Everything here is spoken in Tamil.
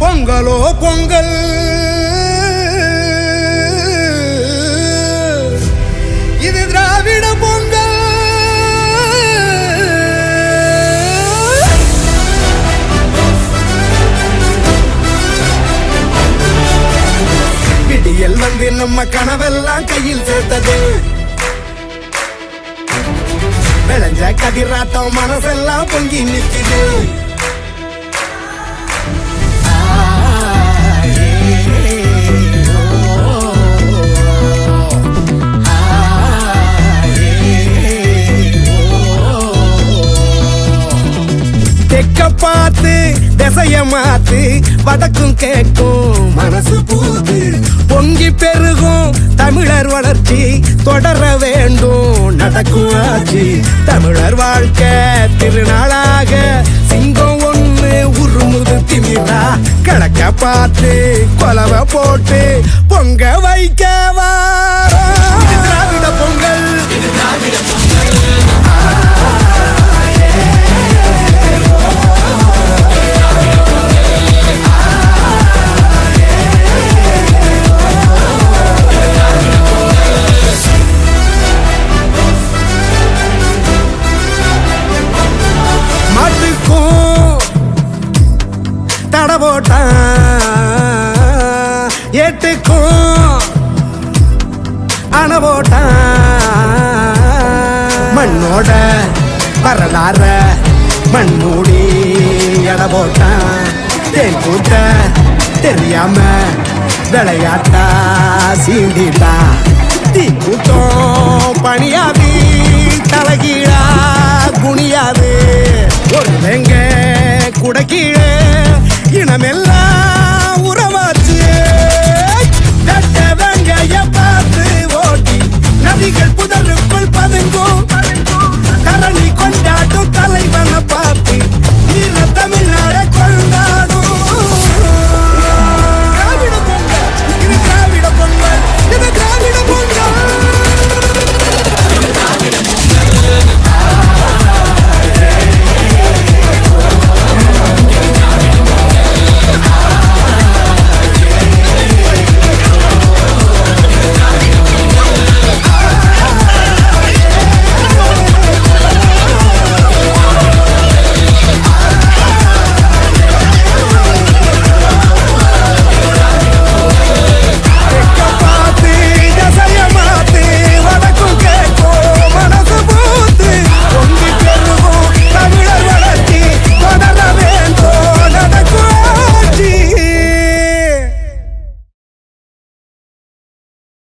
பொங்கலோ பொங்கல் இது திராவிட பொங்கல். விடியல் வந்து நம்ம கனவெல்லாம் கையில் சேர்த்தது. விளைஞ்ச கதிராட்டம் மனசெல்லாம் பொங்கி நிற்குது. தெக்க பார்த்து திசைய மாத்து வடக்கும் கேட்கும் மனசு பூது. பொங்கி பெருகும் தமிழர் வளர்ச்சி தொடர வேண்டும் நடக்கும் ஆட்சி. தமிழர் வாழ்க்கை திருநாளாக சிங்கம் ஒண்ணு உருமுது திமிரா. கிழக்க பார்த்து கொலவை போட்டு பொங்க வைக்க திராவிட பொங்கல். ஏட்டுக்கும் அணவோட்டான் மண்ணோட வரலாற மண்ணூடி எட போட்டான். தேன் கூட்ட தெரியாம விளையாட்டா சீண்டிட்டா. தீ கூட்டம் பணியாது தலகீழா குனியாது. ஒரு வெங்க குடக்கீழே இனமெல்லாம்